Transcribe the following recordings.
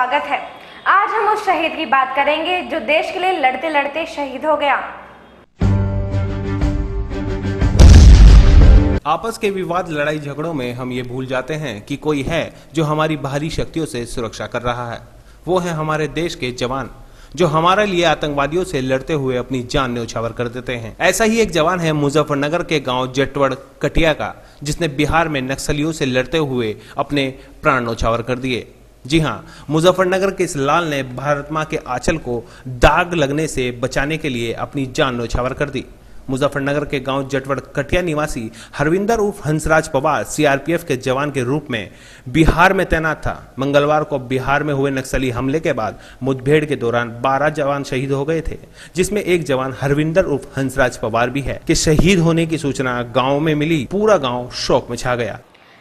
स्वागत है। आज हम उस शहीद की बात करेंगे जो देश के लिए लड़ते लड़ते शहीद हो गया। आपस के विवाद लड़ाई झगड़ों में हम ये भूल जाते हैं कि कोई है जो हमारी बाहरी शक्तियों से सुरक्षा कर रहा है। वो है हमारे देश के जवान जो हमारे लिए आतंकवादियों से लड़ते हुए अपनी जान न्यौछावर कर देते हैं। ऐसा ही एक जवान है मुजफ्फरनगर के गांव जटवड़ कटिया का, जिसने बिहार में नक्सलियों से लड़ते हुए अपने प्राण न्यौछावर कर दिए। जी हां, मुजफ्फरनगर के इस लाल ने भारत मां के आंचल को दाग लगने से बचाने के लिए अपनी जान न्यौछावर कर दी। मुजफ्फरनगर के गांव जटवड़ कटिया निवासी हरविंदर उर्फ हंसराज पवार सीआरपीएफ के जवान के रूप में बिहार में तैनात था। मंगलवार को बिहार में हुए नक्सली हमले के बाद मुठभेड़ के दौरान 12 जवान शहीद हो गए थे, जिसमें एक जवान हरविंदर उर्फ हंसराज पवार भी है। कि शहीद होने की सूचना गाँव में मिली, पूरा गाँव शोक में छा गया।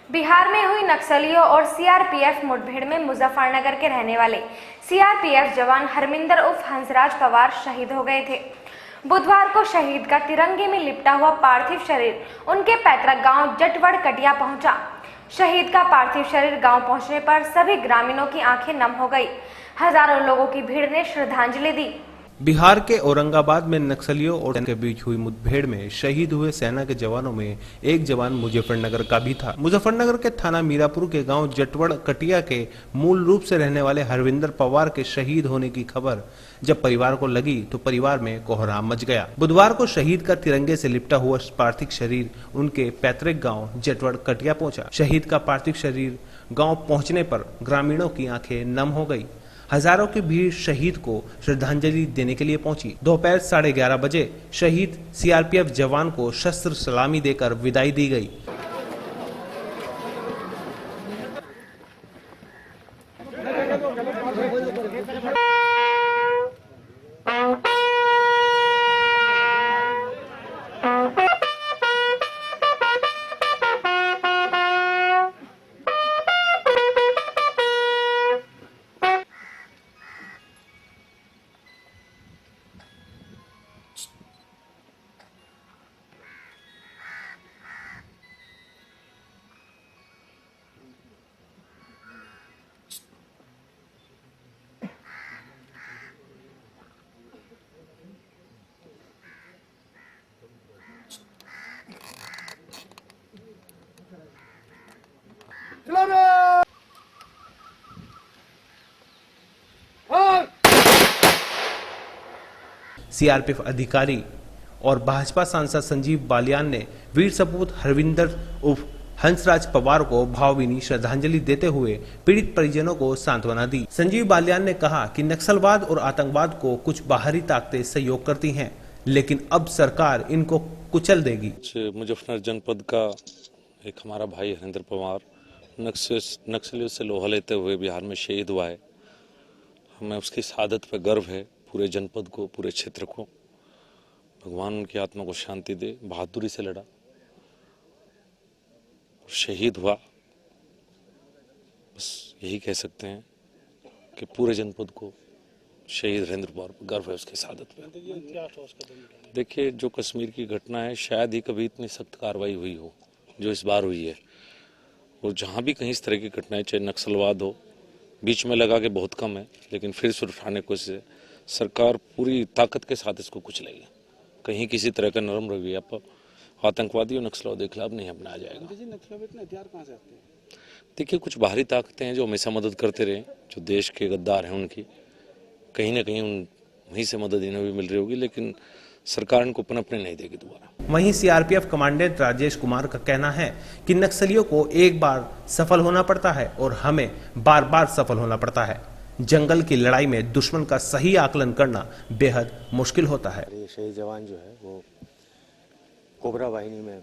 बिहार में हुई नक्सलियों और सीआरपीएफ मुठभेड़ में मुजफ्फरनगर के रहने वाले सीआरपीएफ जवान हरविंदर उर्फ हंसराज पवार शहीद हो गए थे। बुधवार को शहीद का तिरंगे में लिपटा हुआ पार्थिव शरीर उनके पैतृक गांव जटवड़ कटिया पहुंचा। शहीद का पार्थिव शरीर गांव पहुंचने पर सभी ग्रामीणों की आंखें नम हो गई। हजारों लोगों की भीड़ ने श्रद्धांजलि दी। बिहार के औरंगाबाद में नक्सलियों और के बीच हुई मुठभेड़ में शहीद हुए सेना के जवानों में एक जवान मुजफ्फरनगर का भी था। मुजफ्फरनगर के थाना मीरापुर के गांव जटवड़ कटिया के मूल रूप से रहने वाले हरविंदर पवार के शहीद होने की खबर जब परिवार को लगी तो परिवार में कोहराम मच गया। बुधवार को शहीद का तिरंगे से लिपटा हुआ पार्थिव शरीर उनके पैतृक गाँव जटवड़ कटिया पहुंचा। शहीद का पार्थिव शरीर गाँव पहुंचने पर ग्रामीणों की आंखें नम हो गई। हजारों की भीड़ शहीद को श्रद्धांजलि देने के लिए पहुंची। दोपहर 11:30 बजे शहीद सीआरपीएफ जवान को शस्त्र सलामी देकर विदाई दी गई। सीआरपीएफ अधिकारी और भाजपा सांसद संजीव बालियान ने वीर सपूत हरविंदर उर्फ हंसराज पवार को भावभीनी श्रद्धांजलि देते हुए पीड़ित परिजनों को सांत्वना दी। संजीव बालियान ने कहा कि नक्सलवाद और आतंकवाद को कुछ बाहरी ताकतें सहयोग करती हैं, लेकिन अब सरकार इनको कुचल देगी। मुजफ्फरनगर जनपद का एक हमारा भाई हरिंदर पवार नक्सलियों से लोहा लेते हुए बिहार में शहीद हुआ है। हमें उसकी शहादत पर गर्व है। पूरे जनपद को, पूरे क्षेत्र को भगवान उनकी आत्मा को शांति दे। बहादुरी से लड़ा, शहीद हुआ। बस यही कह सकते हैं कि पूरे जनपद को शहीद हरिंदर पवार पर गर्व है, उसकी शहादत पे। देखिए, जो कश्मीर की घटना है, शायद ही कभी इतनी सख्त कार्रवाई हुई हो जो इस बार हुई है। और जहाँ भी कहीं इस तरह की घटनाएं, चाहे नक्सलवाद हो, बीच में लगा के बहुत कम है, लेकिन फिर से उठाने को सरकार पूरी ताकत के साथ इसको कुचलेगी। कहीं किसी तरह का नरम रवैया पर आतंकवादी और नक्सलवादी के खिलाफ नहीं अपनाया जाएगा। देखिए, कुछ बाहरी ताकतें हैं जो हमेशा मदद करते रहे, जो देश के गद्दार हैं उनकी कहीं ना कहीं वहीं से मदद इन्हें भी मिल रही होगी, लेकिन सरकार इनको पनपने नहीं देगी दोबारा। वहीं सीआरपीएफ कमांडेंट राजेश कुमार का कहना है कि नक्सलियों को एक बार सफल होना पड़ता है और हमें बार बार सफल होना पड़ता है। जंगल की लड़ाई में दुश्मन का सही आकलन करना बेहद मुश्किल होता है। ये शहीद जवान जो है वो कोबरा वाहिनी में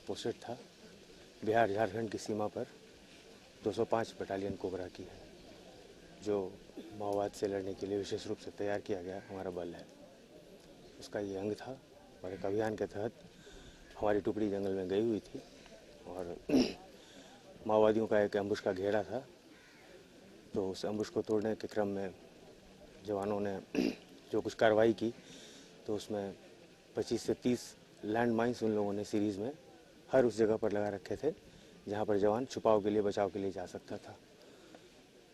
पोस्टेड था। बिहार झारखंड की सीमा पर 205 बटालियन कोबरा की है, जो माओवाद से लड़ने के लिए विशेष रूप से तैयार किया गया हमारा बल है। उसका ये अंग था और एक अभियान के तहत हमारी टुकड़ी जंगल में गई हुई थी और माओवादियों का एक एम्बुश का घेरा था। तो उस एम्बुश को तोड़ने के क्रम में जवानों ने जो कुछ कार्रवाई की, तो उसमें 25 से 30 लैंड माइन्स उन लोगों ने सीरीज़ में हर उस जगह पर लगा रखे थे जहाँ पर जवान छुपाव के लिए, बचाव के लिए जा सकता था।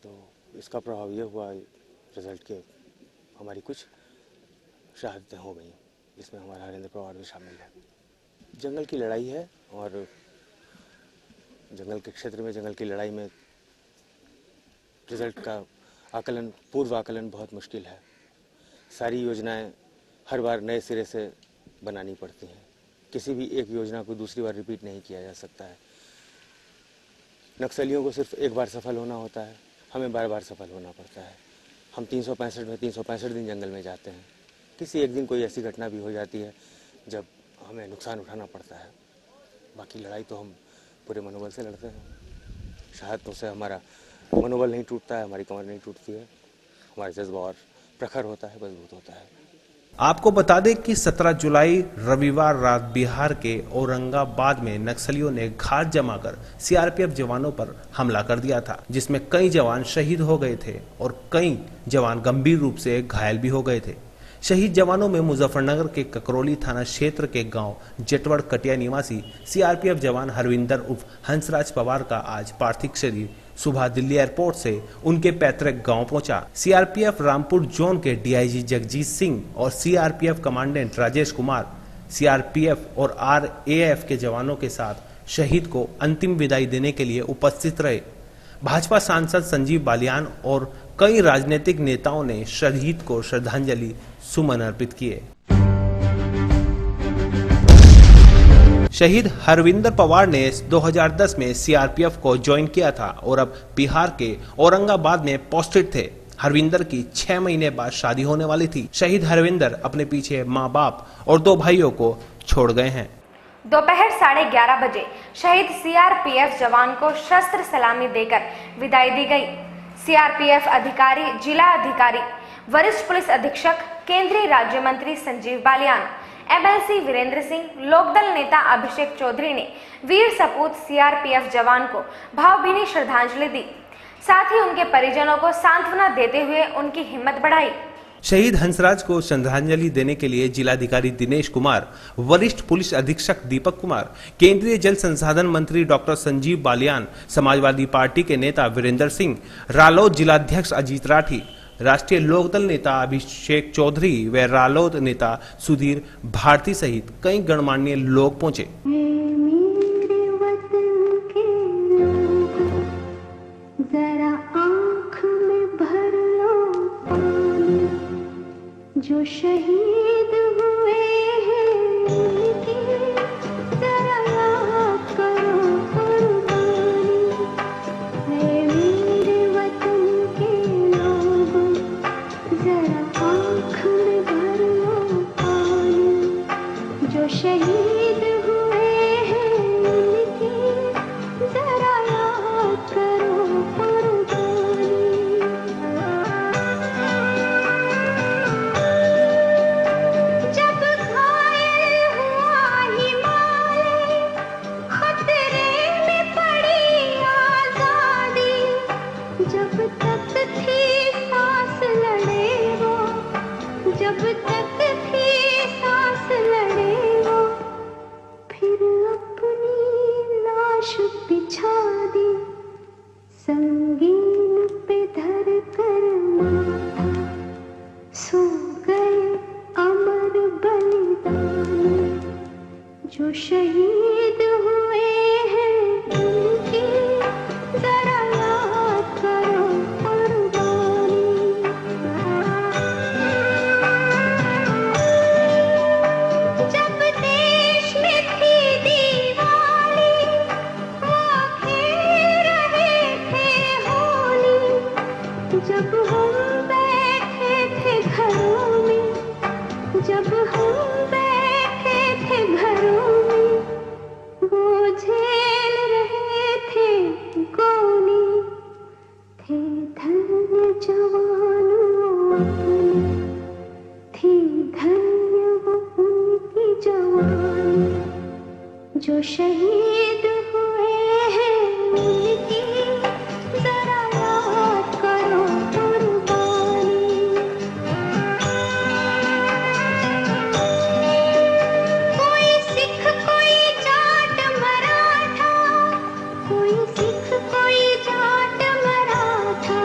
तो इसका प्रभाव ये हुआ रिजल्ट के हमारी कुछ शहादतें हो गई, जिसमें हमारा हरेंद्र पवार भी शामिल है। जंगल की लड़ाई है और जंगल के क्षेत्र में जंगल की लड़ाई में रिजल्ट का आकलन, पूर्व आकलन बहुत मुश्किल है। सारी योजनाएं हर बार नए सिरे से बनानी पड़ती हैं। किसी भी एक योजना को दूसरी बार रिपीट नहीं किया जा सकता है। नक्सलियों को सिर्फ एक बार सफल होना होता है, हमें बार बार सफल होना पड़ता है। हम 365 दिन जंगल में जाते हैं। किसी एक दिन कोई ऐसी घटना भी हो जाती है जब हमें नुकसान उठाना पड़ता है। बाकी लड़ाई तो हम पूरे मनोबल से लड़ते हैं। शहादतों से हमारा मनोबल नहीं टूटता है, हमारी कमर नहीं टूटती है, हमारा जज्बा और प्रखर होता है, मजबूत होता है। आपको बता दें कि 17 जुलाई रविवार रात बिहार के औरंगाबाद में नक्सलियों ने घात जमाकर सीआरपीएफ जवानों पर हमला कर दिया था, जिसमें कई जवान शहीद हो गए थे और कई जवान गंभीर रूप से घायल भी हो गए थे। शहीद जवानों में मुजफ्फरनगर के ककरौली थाना क्षेत्र के गांव जेटवड़ कटिया निवासी सीआरपीएफ जवान हरविंदर उर्फ हंसराज पवार का आज पार्थिव शरीर सुबह दिल्ली एयरपोर्ट से उनके पैतृक गांव पहुंचा। सीआरपीएफ रामपुर जोन के डीआईजी जगजीत सिंह और CRPF commandant Rajesh Kumar CRPF और आरएएफ के जवानों के साथ शहीद को अंतिम विदाई देने के लिए उपस्थित रहे। भाजपा सांसद संजीव बालियान और कई राजनीतिक नेताओं ने शहीद को श्रद्धांजलि सुमन अर्पित किए। शहीद हरविंदर पवार ने 2010 में सीआरपीएफ को ज्वाइन किया था और अब बिहार के औरंगाबाद में पोस्टेड थे। हरविंदर की 6 महीने बाद शादी होने वाली थी। शहीद हरविंदर अपने पीछे माँ बाप और 2 भाइयों को छोड़ गए हैं। दोपहर 11:30 बजे शहीद सीआरपीएफ जवान को शस्त्र सलामी देकर विदाई दी गई। सीआरपीएफ अधिकारी, जिला अधिकारी, वरिष्ठ पुलिस अधीक्षक, केंद्रीय राज्य मंत्री संजीव बालियान, एमएलसी वीरेंद्र सिंह, लोकदल नेता अभिषेक चौधरी ने वीर सपूत सीआरपीएफ जवान को भावभीनी श्रद्धांजलि दी। साथ ही उनके परिजनों को सांत्वना देते हुए उनकी हिम्मत बढ़ाई। शहीद हंसराज को श्रद्धांजलि देने के लिए जिलाधिकारी दिनेश कुमार, वरिष्ठ पुलिस अधीक्षक दीपक कुमार, केंद्रीय जल संसाधन मंत्री डॉक्टर संजीव बालियान, समाजवादी पार्टी के नेता वीरेंद्र सिंह, रालोद जिलाध्यक्ष अजीत राठी, राष्ट्रीय लोकदल नेता अभिषेक चौधरी व रालोद नेता सुधीर भारती सहित कई गणमान्य लोग पहुंचे। जो शहीद हुए हैं उनकी जरा याद करो कुर्बानी, है मेरे वतन के लोगों जरा आँख में भर लो पानी। जो शहीद हुए हैं उनकी जरा याद करो कुर्बानी। संगीन पे धर कर माथा सो गए अमर बलिदानी। जो शहीद हुए हैं उनकी जरा याद करो कुर्बानी। जब देश में थी दीवाली वो खेल रहे थे होली। जब हम बैठे थे घरों में, जब हम बैठे थे घरों में, वो झेल रहे थे गोली। थे धन्य जवानों अपने, थी धन्य वो उनकी जवानी। जो शहीद हुए हैं उनकी जरा याद करो कुर्बानी। कोई सिख कोई जाट मराठा, कोई सिख कोई जाट मराठा,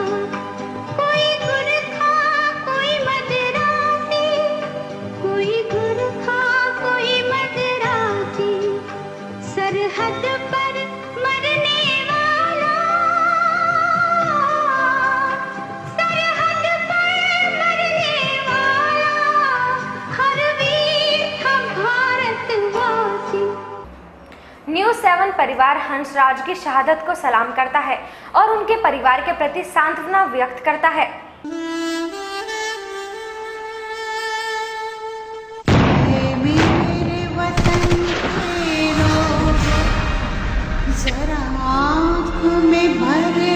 न्यूज़ 7 परिवार हंसराज की शहादत को सलाम करता है और उनके परिवार के प्रति सांत्वना व्यक्त करता है। मेरे वतन के लोग, जरा आँख में भर